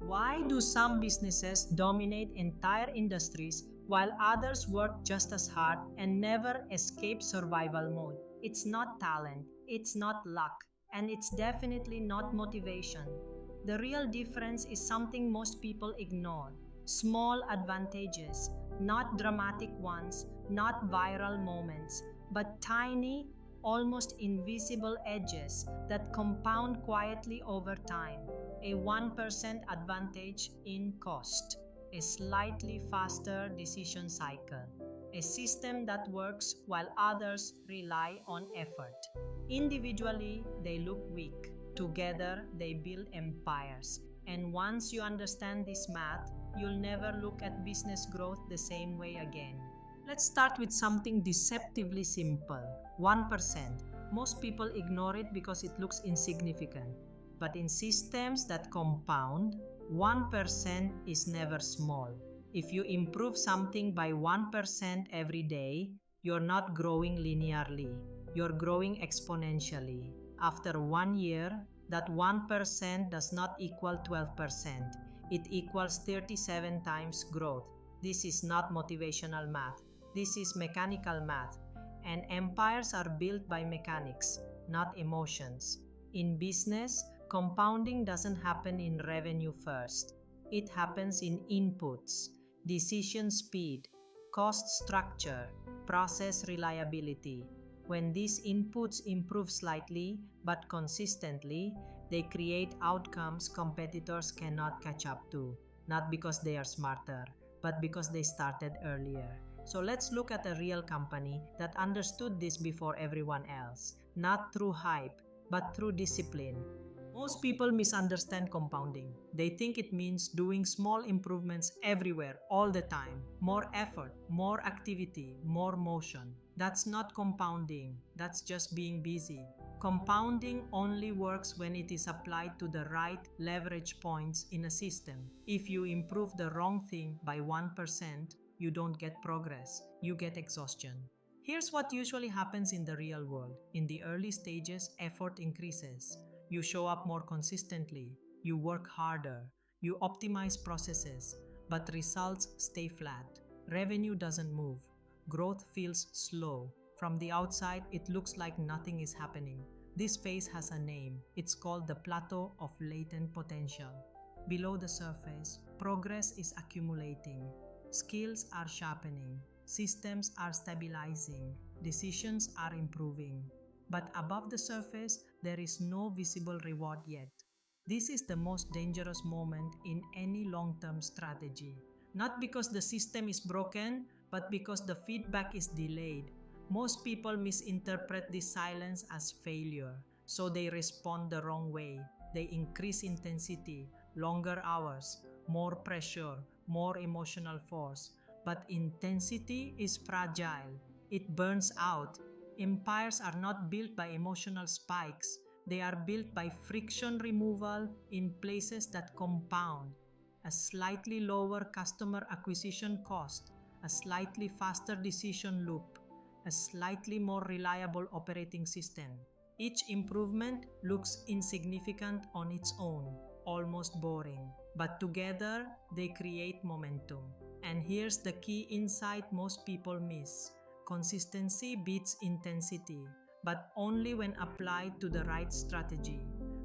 Why do some businesses dominate entire industries while others work just as hard and never escape survival mode? It's not talent, it's not luck, and it's definitely not motivation. The real difference is something most people ignore: small advantages, not dramatic ones, not viral moments, but tiny, almost invisible edges that compound quietly over time. A 1% advantage in cost, a slightly faster decision cycle, a system that works while others rely on effort. Individually, they look weak. Together, they build empires. And once you understand this math, you'll never look at business growth the same way again. Let's start with something deceptively simple: 1%. Most people ignore it because it looks insignificant. But in systems that compound, 1% is never small. If you improve something by 1% every day, you're not growing linearly, you're growing exponentially. After 1 year, that 1% does not equal 12%. It equals 37 times growth. This is not motivational math. This is mechanical math. And empires are built by mechanics, not emotions. In business, compounding doesn't happen in revenue first. It happens in inputs: decision speed, cost structure, process reliability. When these inputs improve slightly but consistently, they create outcomes competitors cannot catch up to, not because they are smarter, but because they started earlier. So let's look at a real company that understood this before everyone else, not through hype, but through discipline. Most people misunderstand compounding. They think it means doing small improvements everywhere, all the time. More effort, more activity, more motion. That's not compounding. That's just being busy. Compounding only works when it is applied to the right leverage points in a system. If you improve the wrong thing by 1%, you don't get progress. You get exhaustion. Here's what usually happens in the real world. In the early stages, effort increases. You show up more consistently, you work harder, you optimize processes, but results stay flat. Revenue doesn't move. Growth feels slow. From the outside, it looks like nothing is happening. This phase has a name. It's called the plateau of latent potential. Below the surface, progress is accumulating. Skills are sharpening. Systems are stabilizing. Decisions are improving. But above the surface, there is no visible reward yet. This is the most dangerous moment in any long-term strategy. Not because the system is broken, but because the feedback is delayed. Most people misinterpret this silence as failure, so they respond the wrong way. They increase intensity, longer hours, more pressure, more emotional force. But intensity is fragile. It burns out. Empires are not built by emotional spikes. They are built by friction removal in places that compound. A slightly lower customer acquisition cost, a slightly faster decision loop, a slightly more reliable operating system. Each improvement looks insignificant on its own, almost boring, but together they create momentum. And here's the key insight most people miss. Consistency beats intensity, but only when applied to the right strategy.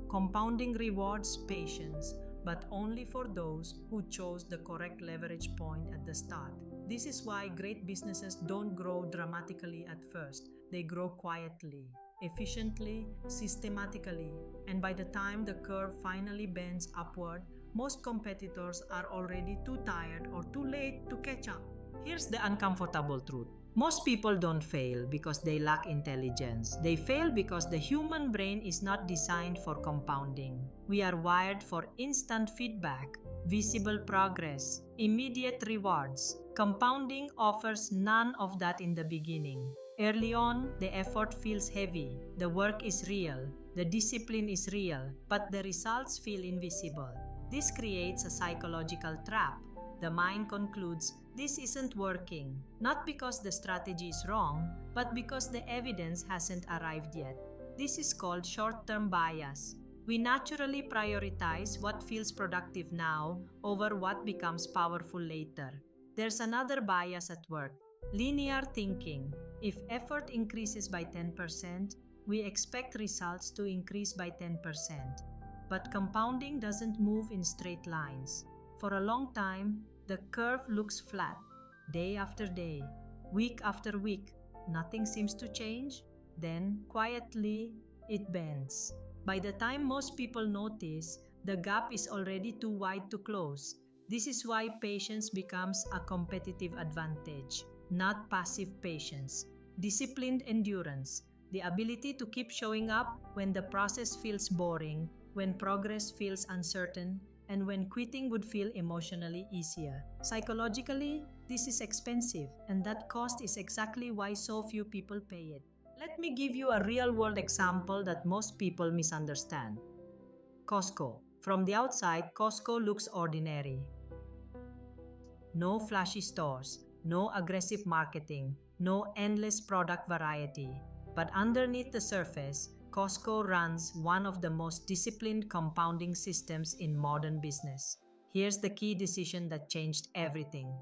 Compounding rewards patience, but only for those who chose the correct leverage point at the start. This is why great businesses don't grow dramatically at first. They grow quietly, efficiently, systematically, and by the time the curve finally bends upward, most competitors are already too tired or too late to catch up. Here's the uncomfortable truth. Most people don't fail because they lack intelligence. They fail because the human brain is not designed for compounding. We are wired for instant feedback, visible progress, immediate rewards. Compounding offers none of that in the beginning. Early on, the effort feels heavy, the work is real, the discipline is real, but the results feel invisible. This creates a psychological trap. The mind concludes this isn't working, not because the strategy is wrong, but because the evidence hasn't arrived yet. This is called short-term bias. We naturally prioritize what feels productive now over what becomes powerful later. There's another bias at work: linear thinking. If effort increases by 10%, we expect results to increase by 10%. But compounding doesn't move in straight lines. For a long time, the curve looks flat. Day after day, week after week, nothing seems to change. Then, quietly, it bends. By the time most people notice, the gap is already too wide to close. This is why patience becomes a competitive advantage, not passive patience. Disciplined endurance, the ability to keep showing up when the process feels boring, when progress feels uncertain, and when quitting would feel emotionally easier. Psychologically, this is expensive, and that cost is exactly why so few people pay it. Let me give you a real world example that most people misunderstand. Costco. From the outside, Costco looks ordinary. No flashy stores, no aggressive marketing, no endless product variety. But underneath the surface, Costco runs one of the most disciplined compounding systems in modern business. Here's the key decision that changed everything.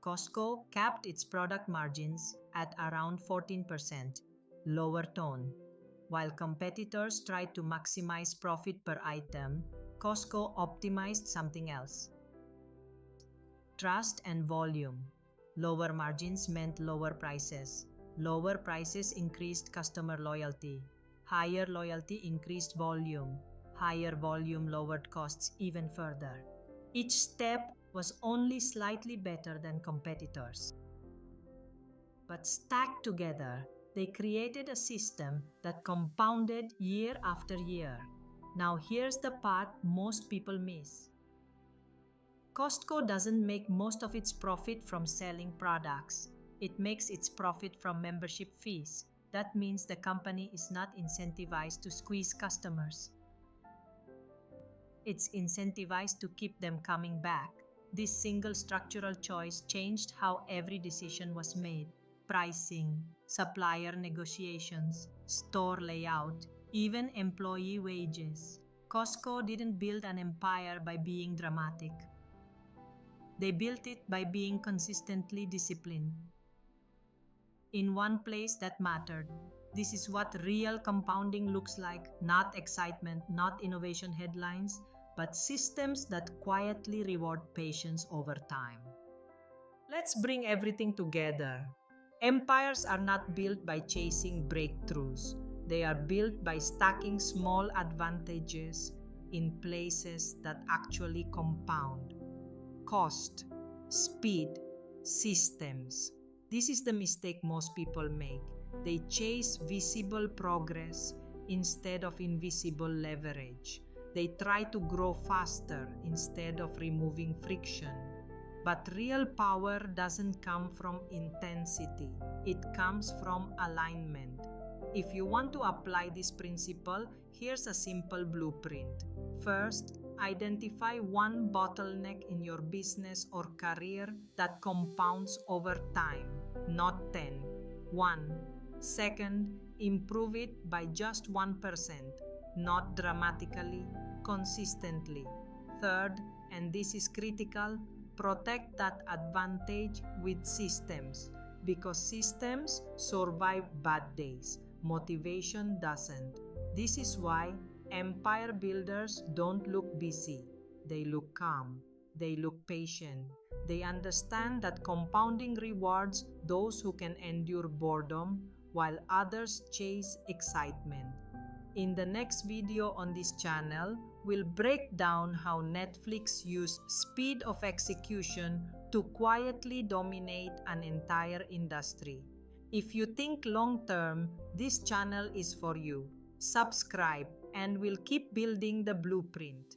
Costco capped its product margins at around 14%, lower tone. While competitors tried to maximize profit per item, Costco optimized something else: trust and volume. Lower margins meant lower prices. Lower prices increased customer loyalty. Higher loyalty increased volume. Higher volume lowered costs even further. Each step was only slightly better than competitors. But stacked together, they created a system that compounded year after year. Now, here's the part most people miss. Costco doesn't make most of its profit from selling products. It makes its profit from membership fees. That means the company is not incentivized to squeeze customers. It's incentivized to keep them coming back. This single structural choice changed how every decision was made: pricing, supplier negotiations, store layout, even employee wages. Costco didn't build an empire by being dramatic. They built it by being consistently disciplined. In one place that mattered. This is what real compounding looks like: not excitement, not innovation headlines, but systems that quietly reward patience over time. Let's bring everything together. Empires are not built by chasing breakthroughs. They are built by stacking small advantages in places that actually compound: cost, speed, systems. This is the mistake most people make. They chase visible progress instead of invisible leverage. They try to grow faster instead of removing friction. But real power doesn't come from intensity, it comes from alignment. If you want to apply this principle, here's a simple blueprint. First, identify one bottleneck in your business or career that compounds over time, not 10. 1. Second, improve it by just 1%, not dramatically, consistently. Third, and this is critical, protect that advantage with systems, because systems survive bad days. Motivation doesn't. This is why empire builders don't look busy. They look calm. They look patient. They understand that compounding rewards those who can endure boredom while others chase excitement. In the next video on this channel, we'll break down how Netflix used speed of execution to quietly dominate an entire industry. If you think long term, this channel is for you. Subscribe and we'll keep building the blueprint.